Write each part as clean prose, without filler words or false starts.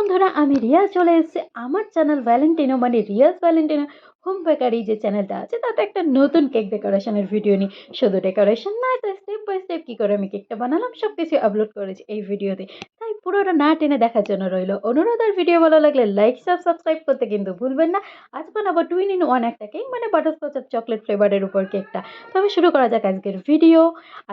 বন্ধুরা, আমি রিয়া চলে এসেছি আমার চ্যানেল ভ্যালেন্টিনো মানে রিয়াস ভ্যালেন্টিনো হোম বেকারি যে চ্যানেলটা আছে তাতে একটা নতুন কেক ডেকোরেশনের ভিডিও নিই। শুধু ডেকোরেশন না, স্টেপ বাই স্টেপ কী করে আমি কেকটা বানালাম সব কিছু আপলোড করেছি এই ভিডিওতে। তাই পুরোটা না টেনে দেখার জন্য রইল অনুরোধ। আর ভিডিও ভালো লাগলে লাইক সাবস্ক্রাইব করতে কিন্তু ভুলবেন না। আজ বানাবো 2 in 1 একটা কেক, মানে বাটারস্কচ আর চকলেট ফ্লেভারের উপর কেকটা। তবে শুরু করা যাক আজকের ভিডিও।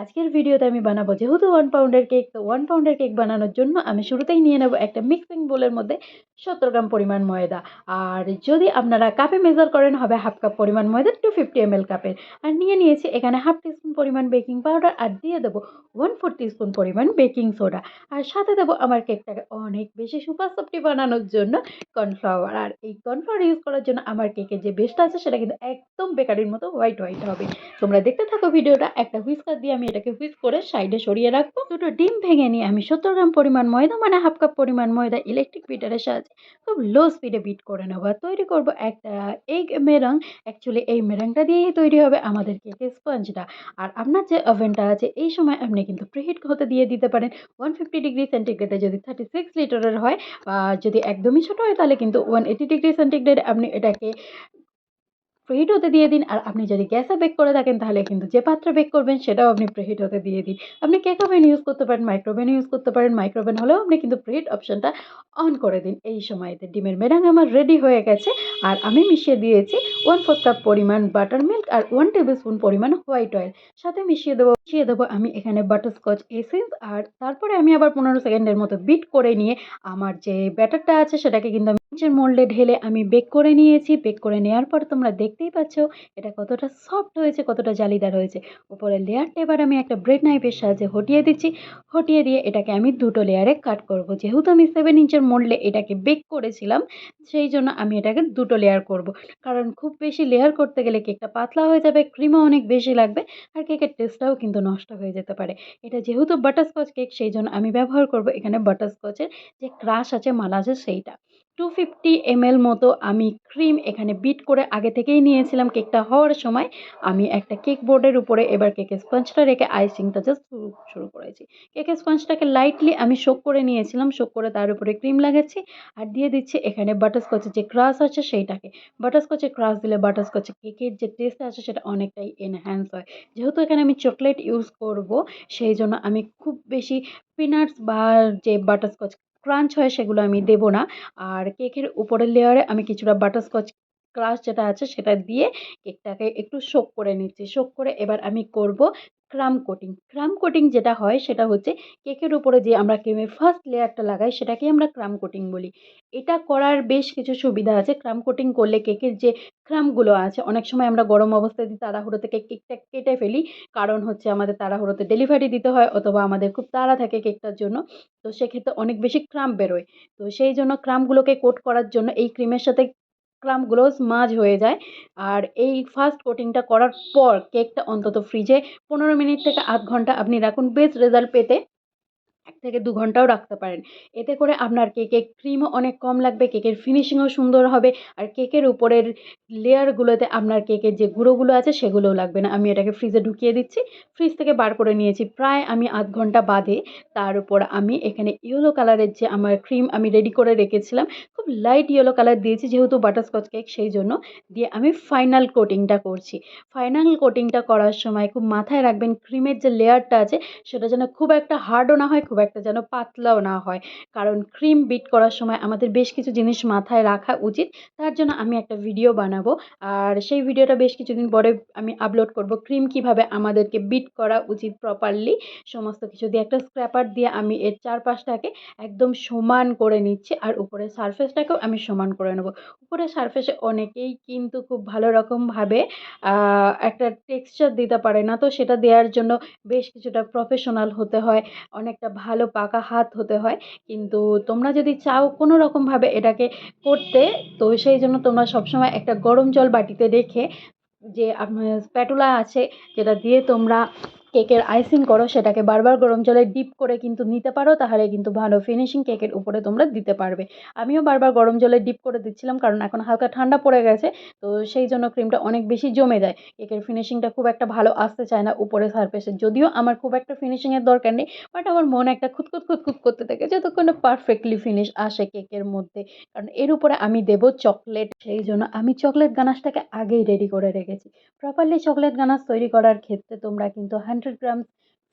আজকের ভিডিওতে আমি বানাবো যেহেতু 1 পাউন্ডের কেক, তো 1 পাউন্ডের কেক বানানোর জন্য আমি শুরুতেই নিয়ে নেবো একটা মিক্সিং বোলের মধ্যে 70 গ্রাম পরিমাণ ময়দা। আর যদি আপনারা কাপে মেজার করেন হবে হাফ কাপ পরিমাণ ময়দা, 250 ml কাপের। আর নিয়েছি এখানে হাফ টিস্পুন পরিমাণ বেকিং পাউডার, আর দিয়ে দেবো 1/4 টিস্পুন পরিমাণ বেকিং সোডা। আর সাথে দেবো আমার কেকটাকে অনেক বেশি সুপার সফটি বানানোর জন্য কর্নফ্লাওয়ার। আর এই কর্নফ্লাওয়ার ইউজ করার জন্য আমার কেকের যে বেসটা আছে সেটা কিন্তু একদম বেকারির মতো হোয়াইট হোয়াইট হবে। তোমরা দেখতে থাকো ভিডিওটা। একটা হুইস্কার দিয়ে আমি এটাকে হুইস্ক করে সাইডে সরিয়ে রাখবো। দুটো ডিম ভেঙে নিয়ে আমি 70 গ্রাম পরিমাণ ময়দা মানে হাফ কাপ পরিমাণ ময়দা ইলেকট্রিক বিটারের সাহায্যে খুব লো স্পিডে বিট করে নেবো। আর তৈরি করবো একটা এগ মেরং। অ্যাকচুয়ালি এই মেরংটা দিয়েই তৈরি হবে আমাদের কেকের স্পঞ্জটা। আর আপনার যে ওভেনটা আছে এই সময় আপনি কিন্তু প্রিহিট হতে দিয়ে দিতে পারেন 150 ডিগ্রি সেন্টিগ্রেডে। যদি 36 লিটারের হয়, যদি একদমই ছোট হয় তাহলে কিন্তু 180 ডিগ্রি সেন্টিগ্রেড আপনি এটাকে প্রিহিট হতে দিয়ে দিন। আর আপনি যদি গ্যাসে বেক করে থাকেন তাহলে কিন্তু যে পাত্রে বেক করবেন সেটাও আপনি প্রিহিট হতে দিয়ে দিন। আপনি কেক ওভেন ইউজ করতে পারেন, মাইক্রোওভেন ইউজ করতে পারেন। মাইক্রোওভেন হলেও আপনি কিন্তু প্রিহিট অপশনটা অন করে দিন। এই সময়তে ডিমের মেরাং আমার রেডি হয়ে গেছে। আর আমি মিশিয়ে দিয়েছি 1/4 কাপ পরিমাণ বাটার মিল্ক আর 1 টেবিল স্পুন পরিমাণ হোয়াইট অয়েল। সাথে মিশিয়ে দেবো আমি এখানে বাটারস্কচ এসেন্স। আর তারপরে আমি আবার 15 সেকেন্ডের মতো বিট করে নিয়ে আমার যে ব্যাটারটা আছে সেটাকে কিন্তু নিচের মোল্ডে ঢেলে আমি বেক করে নিয়েছি। বেক করে নেওয়ার পর তোমরা দেখতেই পাচ্ছ এটা কতটা সফট হয়েছে, কতটা জালিদার হয়েছে। উপরের লেয়ারটা এবার আমি একটা ব্রেড নাইফের সাহায্যে হটিয়ে দিচ্ছি। হটিয়ে দিয়ে এটাকে আমি দুটো লেয়ারে কাট করব। যেহেতু আমি 7 ইঞ্চের মোল্ডে এটাকে বেক করেছিলাম সেই জন্য আমি এটাকে দুটো লেয়ার করব। কারণ খুব বেশি লেয়ার করতে গেলে কেকটা পাতলা হয়ে যাবে, ক্রিমও অনেক বেশি লাগবে, আর কেকের টেস্টটাও কিন্তু নষ্ট হয়ে যেতে পারে। এটা যেহেতু বাটারস্কচ কেক সেই জন্য আমি ব্যবহার করব এখানে বাটারস্কচের যে ক্রাশ আছে মালা আছে সেইটা। 250 ml মতো আমি ক্রিম এখানে বিট করে আগে থেকেই নিয়েছিলাম। কেকটা হওয়ার সময় আমি একটা কেক বোর্ডের উপরে এবার কেকের স্পঞ্জটা রেখে আইসিংটা জাস্ট শুরু করেছি। কেকের স্পঞ্জটাকে লাইটলি আমি শোক করে নিয়েছিলাম, শোক করে তার উপরে ক্রিম লাগাচ্ছি। আর দিয়ে দিচ্ছি এখানে বাটারস্কচের যে ক্রাশ আছে সেইটাকে। বাটারস্কচের ক্রাশ দিলে বাটারস্কচের কেকের যে টেস্ট আছে সেটা অনেকটাই এনহ্যান্স হয়। যেহেতু এখানে আমি চকলেট ইউজ করব সেই জন্য আমি খুব বেশি পিনাটস বা যে বাটারস্কচ ক্রাঞ্চ হয় সেগুলো আমি দেব না। আর কেকের উপরের লেয়ারে আমি কিছুটা বাটারস্কচ ক্রাশ যেটা আছে সেটা দিয়ে কেকটাকে একটু সোক করে নিচ্ছি। সোক করে এবার আমি করব ক্রাম কোটিং। ক্রাম কোটিং যেটা হয় সেটা হচ্ছে কেকের উপরে যে আমরা ক্রিমের ফার্স্ট লেয়ারটা লাগাই সেটাকেই আমরা ক্রাম কোটিং বলি। এটা করার বেশ কিছু সুবিধা আছে। ক্রাম কোটিং করলে কেকের যে ক্রাম্বগুলো আছে অনেক সময় আমরা গরম অবস্থায় তাড়াহুড়ো থেকে কেকটা কেটে ফেলি। কারণ হচ্ছে আমাদের তাড়াহুড়োতে ডেলিভারি দিতে হয় অথবা আমাদের খুব তাড়া থাকে কেকটার জন্য। তো সেক্ষেত্রে অনেক বেশি ক্রাম্ব বেরোয়। তো সেই জন্য ক্রাম্বগুলোকে কোট করার জন্য এই ক্রিমের সাথে ক্রাম্বগুলো স্মাজ হয়ে যায়। আর এই ফার্স্ট কোটিংটা করার পর কেকটা অন্তত ফ্রিজে 15 মিনিট থেকে আধ ঘন্টা আপনি রাখুন বেস্ট রেজাল্ট পেতে। ১ থেকে ২ ঘন্টাও রাখতে পারেন। এতে করে আপনার কেকে ক্রিমও অনেক কম লাগবে, কেকের ফিনিশিংও সুন্দর হবে। আর কেকের উপরের লেয়ারগুলোতে আপনার কেকের যে গুঁড়োগুলো আছে সেগুলোও লাগবে না। আমি এটাকে ফ্রিজে ঢুকিয়ে দিচ্ছি। ফ্রিজ থেকে বার করে নিয়েছি প্রায় আমি আধ ঘন্টা বাদে। তার উপর আমি এখানে ইয়েলো কালারের যে আমার ক্রিম আমি রেডি করে রেখেছিলাম, খুব লাইট ইয়েলো কালার দিয়েছি যেহেতু বাটারস্কচ কেক সেই জন্য। দিয়ে আমি ফাইনাল কোটিংটা করছি। ফাইনাল কোটিংটা করার সময় খুব মাথায় রাখবেন ক্রিমের যে লেয়ারটা আছে সেটা যেন খুব একটা হার্ডও না হয়, খুব একটা যেন পাতলাও না হয়। কারণ ক্রিম বিট করার সময় আমাদের বেশ কিছু জিনিস মাথায় রাখা উচিত। তার জন্য আমি একটা ভিডিও বানাবো। আর সেই ভিডিওটা বেশ কিছুদিন পরে আমি আপলোড করব। ক্রিম কিভাবে আমাদেরকে বিট করা উচিত প্রপারলি সমস্ত কিছু দিয়ে একটা স্ক্র্যাপার দিয়ে আমি এর চারপাশটাকে একদম সমান করে নিচ্ছি। আর উপরের সারফেসটাকেও আমি সমান করে নেব। উপরের সারফেসে অনেকেই কিন্তু খুব ভালো রকমভাবে একটা টেক্সচার দিতে পারে না। তো সেটা দেওয়ার জন্য বেশ কিছুটা প্রফেশনাল হতে হয়, অনেকটা ভালো পাকা হাত হতে হয়। কিন্তু তোমরা যদি চাও কোনো রকমভাবে এটাকে করতে, তো সেই জন্য তোমরা সবসময় একটা গরম জল বাটিতে রেখে যে আপনার স্প্যাটুলা আছে যেটা দিয়ে তোমরা কেকের আইসিং করো সেটাকে বারবার গরম জলে ডিপ করে কিন্তু নিতে পারো, তাহলে কিন্তু ভালো ফিনিশিং কেকের উপরে তোমরা দিতে পারবে। আমিও বারবার গরম জলে ডিপ করে দিচ্ছিলাম, কারণ এখন হালকা ঠান্ডা পড়ে গেছে, তো সেই জন্য ক্রিমটা অনেক বেশি জমে যায়, কেকের ফিনিশিংটা খুব একটা ভালো আসতে চায় না উপরে সারফেসে। যদিও আমার খুব একটা ফিনিশিংয়ের দরকার নেই, বাট আমার মন একটা খুঁতখুত খুঁতখুত করতে থাকে যতক্ষণ না পারফেক্টলি ফিনিশ আসে কেকের মধ্যে। কারণ এর উপরে আমি দেবো চকলেট, সেই জন্য আমি চকলেট গানাশটাকে আগেই রেডি করে রেখেছি। প্রপারলি চকলেট গানাশ তৈরি করার ক্ষেত্রে তোমরা কিন্তু 100 গ্রাম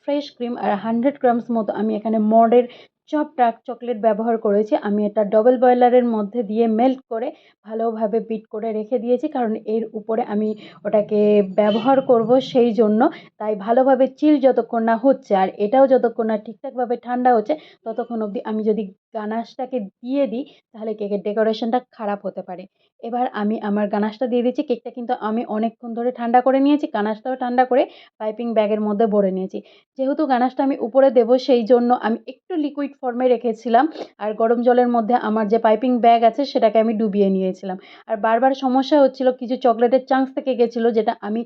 ফ্রেশ ক্রিম আর 100 গ্রামস মতো আমি এখানে মডের চপ ডার্ক চকলেট ব্যবহার করেছি। আমি এটা ডবল বয়লারের মধ্যে দিয়ে মেল্ট করে ভালোভাবে বিট করে রেখে দিয়েছি, কারণ এর উপরে আমি ওটাকে ব্যবহার করব, সেই জন্য। তাই ভালোভাবে চিল যতক্ষণ না হচ্ছে আর এটাও যতক্ষণ না ঠিকঠাকভাবে ঠান্ডা হচ্ছে, ততক্ষণ অবধি আমি যদি গানাশটাকে দিয়ে দিই তাহলে কেকের ডেকোরেশনটা খারাপ হতে পারে। এবার আমি আমার গানাশটা দিয়ে দিচ্ছি। কেকটা কিন্তু আমি অনেকক্ষণ ধরে ঠান্ডা করে নিয়েছি, গানাশটাও ঠান্ডা করে পাইপিং ব্যাগের মধ্যে ভরে নিয়েছি। যেহেতু গানাশটা আমি উপরে দেবো, সেই জন্য আমি একটু লিকুইড ফর্মে রেখেছিলাম, আর গরম জলের মধ্যে আমার যে পাইপিং ব্যাগ আছে সেটাকে আমি ডুবিয়ে নিয়েছিলাম। আর বারবার সমস্যা হচ্ছিল, কিছু চকলেটের চাংস থেকে গেছিলো, যেটা আমি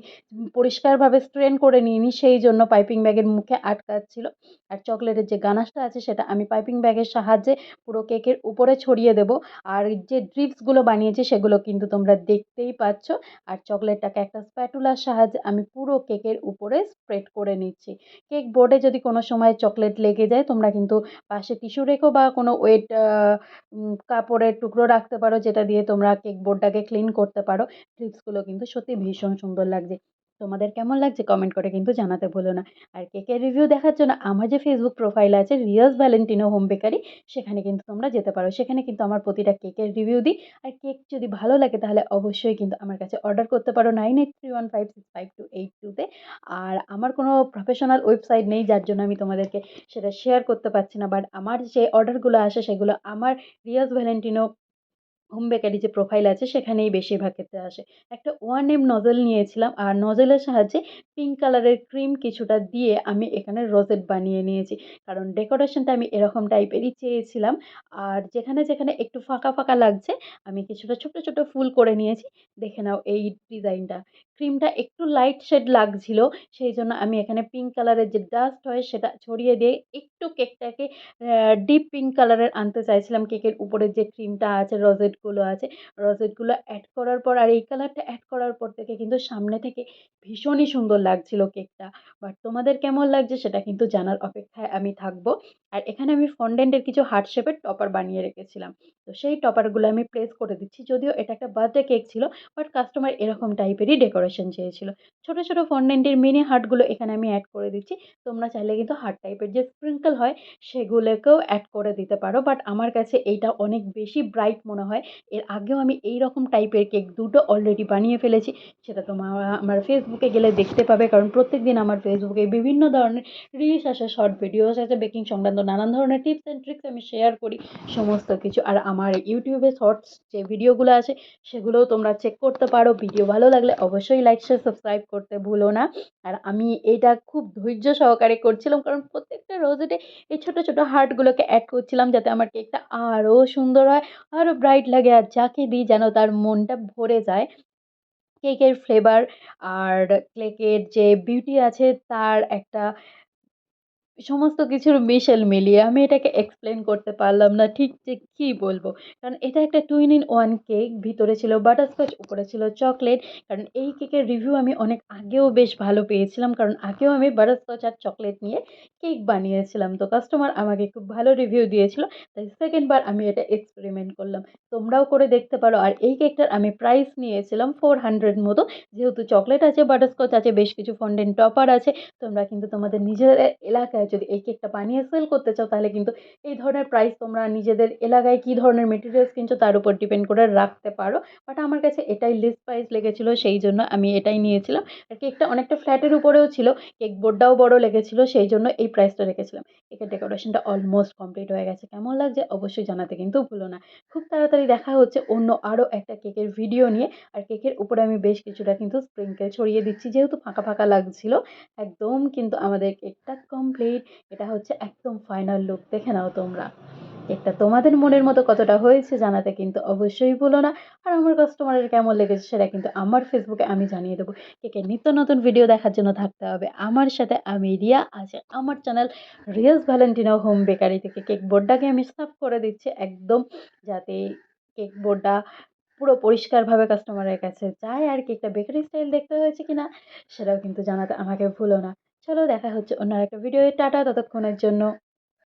পরিষ্কারভাবে স্ট্রেন করে নিইনি, সেই জন্য পাইপিং ব্যাগের মুখে আটকাচ্ছিল। আর চকলেটের যে গানাশটা আছে সেটা আমি পাইপিং ব্যাগের সাহায্যে পুরো কেকের উপরে ছড়িয়ে দেবো। আর যে ড্রিপসগুলো বানিয়েছি সেগুলো কিন্তু তোমরা দেখতেই পাচ্ছ। আর চকলেটটাকে একটা স্প্যাটুলার সাহায্যে আমি পুরো কেকের উপরে স্প্রেড করে নিচ্ছি। কেক বোর্ডে যদি কোনো সময় চকলেট লেগে যায়, তোমরা কিন্তু পাশে টিস্যু রেখো বা কোনো ওয়েট কাপড়ের টুকরো রাখতে পারো, যেটা দিয়ে তোমরা কেক বোর্ডটাকে ক্লিন করতে পারো। ট্রিপসগুলো কিন্তু সত্যি ভীষণ সুন্দর লাগছে। তোমাদের কেমন লাগছে কমেন্ট করে কিন্তু জানাতে ভুলো না। আর কেকের রিভিউ দেখার জন্য আমার যে ফেসবুক প্রোফাইল আছে রিয়াজ ভ্যালেন্টিনো হোম বেকারি, সেখানে কিন্তু তোমরা যেতে পারো। সেখানে কিন্তু আমার প্রতিটা কেকের রিভিউ দিই। আর কেক যদি ভালো লাগে তাহলে অবশ্যই কিন্তু আমার কাছে অর্ডার করতে পারো 9831565282 তে। আর আমার কোনো প্রফেশনাল ওয়েবসাইট নেই, যার জন্য আমি তোমাদেরকে সেটা শেয়ার করতে পারছি না। বাট আমার যে অর্ডারগুলো আসে সেগুলো আমার রিয়াজ ভ্যালেন্টিনো হোম বেকারি যে প্রোফাইল আছে সেখানেই বেশিরভাগ ক্ষেত্রে আসে। একটা 1M নজল নিয়েছিলাম, আর নজলের সাহায্যে পিঙ্ক কালারের ক্রিম কিছুটা দিয়ে আমি এখানে রোজেট বানিয়ে নিয়েছি। কারণ ডেকোরেশনটা আমি এরকম টাইপেরই চেয়েছিলাম। আর যেখানে যেখানে একটু ফাঁকা ফাঁকা লাগছে আমি কিছুটা ছোট ছোট ফুল করে নিয়েছি। দেখে নাও এই ডিজাইনটা। ক্রিমটা একটু লাইট শেড লাগছিল, সেই জন্য আমি এখানে পিঙ্ক কালারের যে ডাস্ট হয় সেটা ছড়িয়ে দিয়ে একটু কেকটাকে ডিপ পিঙ্ক কালারের আনতে চাইছিলাম। কেকের উপরে যে ক্রিমটা আছে, রোজেটগুলো আছে, রোজেটগুলো অ্যাড করার পর আর এই কালারটা অ্যাড করার পর থেকে কিন্তু সামনে থেকে ভীষণই সুন্দর লাগছিল কেকটা। বাট তোমাদের কেমন লাগছে সেটা কিন্তু জানার অপেক্ষায় আমি থাকবো। আর এখানে আমি ফন্ডেন্টের কিছু হার্ট শেপের টপার বানিয়ে রেখেছিলাম। তো সেই টপারগুলো আমি প্লেস করে দিচ্ছি। যদিও এটা একটা বার্থডে কেক ছিল, বাট কাস্টমার এরকম টাইপেরই ডেকোরেশন চেয়েছিল। ছোট ছোট ফন্ডেন্টের মিনি হার্টগুলো এখানে আমি অ্যাড করে দিচ্ছি। তোমরা চাইলে কিন্তু হার্ট টাইপের যে স্প্রিঙ্কল হয় সেগুলোকেও অ্যাড করে দিতে পারো। বাট আমার কাছে এইটা অনেক বেশি ব্রাইট মনে হয়। এর আগেও আমি এই রকম টাইপের কেক দুটো অলরেডি বানিয়ে ফেলেছি। সেটা তোমরা আমার ফেসবুকে গেলে দেখতে পাবে, কারণ প্রত্যেকদিন আমার ফেসবুকে বিভিন্ন ধরনের রিলস আসে, শর্ট ভিডিওস আছে, বেকিং সংক্রান্ত নানান ধরনের টিপস অ্যান্ড ট্রিক্স আমি শেয়ার করি সমস্ত কিছু। আর আমার ইউটিউবে শর্টস যে ভিডিওগুলো আছে সেগুলোও তোমরা চেক করতে পারো। ভিডিও ভালো লাগলে অবশ্যই লাইক শেয়ার সাবস্ক্রাইব করতে ভুলো না। আর আমি এটা খুব ধৈর্য সহকারে করছিলাম, কারণ প্রত্যেকটা রোজেটে এই ছোট ছোট হার্টগুলোকে অ্যাড করছিলাম, যাতে আমার কেকটা আরও সুন্দর হয়, আরও ব্রাইট লাগে, আর যাকে দিই যেন তার মনটা ভরে যায়। কেকের ফ্লেভার আর কেকের যে বিউটি আছে তার একটা সমস্ত কিছুর মিশেল মিলিয়ে আমি এটাকে এক্সপ্লেন করতে পারলাম না ঠিক যে কী বলবো। কারণ এটা একটা টুইন ইন ওয়ান কেক। ভিতরে ছিল বাটারস্কচ, উপরে ছিল চকলেট। কারণ এই কেকের রিভিউ আমি অনেক আগেও বেশ ভালো পেয়েছিলাম, কারণ আগেও আমি বাটারস্কচ আর চকলেট নিয়ে কেক বানিয়েছিলাম। তো কাস্টমার আমাকে খুব ভালো রিভিউ দিয়েছিল। তাই সেকেন্ড বার আমি এটা এক্সপেরিমেন্ট করলাম। তোমরাও করে দেখতে পারো। আর এই কেকটার আমি প্রাইস নিয়েছিলাম 400 মতো। যেহেতু চকলেট আছে, বাটারস্কচ আছে, বেশ কিছু ফন্ডেন্ট টপার আছে, তোমরা কিন্তু তোমাদের নিজেদের এলাকায় যদি এই কেকটা বানিয়ে সেল করতে চাও তাহলে কিন্তু এই ধরনের প্রাইস তোমরা নিজেদের এলাকায় কী ধরনের মেটেরিয়ালস কিনছো তার উপর ডিপেন্ড করে রাখতে পারো। বাট আমার কাছে এটাই লিস্ট প্রাইস লেগেছিল, সেই জন্য আমি এটাই নিয়েছিলাম। আর কেকটা অনেকটা ফ্ল্যাটের উপরেও ছিল, কেক বোর্ডটাও বড় লেগেছিল, সেই জন্য এই প্রাইসটা রেখেছিলাম। কেকের ডেকোরেশনটা অলমোস্ট কমপ্লিট হয়ে গেছে। কেমন লাগছে অবশ্যই জানাতে কিন্তু ভুলো না। খুব তাড়াতাড়ি দেখা হচ্ছে অন্য আরও একটা কেকের ভিডিও নিয়ে। আর কেকের উপরে আমি বেশ কিছুটা কিন্তু স্প্রিঙ্কেল ছড়িয়ে দিচ্ছি, যেহেতু ফাঁকা ফাঁকা লাগছিল। একদম কিন্তু আমাদের কেকটা কমপ্লিট। এটা হচ্ছে একদম ফাইনাল লুক, দেখে নাও তোমরা। কেকটা তোমাদের মনের মতো কতটা হয়েছে জানাতে কিন্তু অবশ্যই ভুলো না। আর আমার কাস্টমারের কেমন লেগেছে সেটা কিন্তু আমার ফেসবুকে আমি জানিয়ে দেবো। কেকের নিত্য নতুন ভিডিও দেখার জন্য থাকতে হবে আমার সাথে। আমি রিয়া, আছে আমার channel Riya's Valentino home bakery থেকে। কেক বোর্ডটাকে আমি সাফ করে দিচ্ছি একদম, যাতে কেক বোর্ডটা পুরো পরিষ্কারভাবে কাস্টমারের কাছে যায়। আর কেকটা বেকারি স্টাইল দেখতে হয়েছে কিনা সেটাও কিন্তু জানাতে আমাকে ভুলো না। চলো দেখা হচ্ছে অন্য আরেকটা ভিডিওয়ে। টাটা ততক্ষণের জন্য।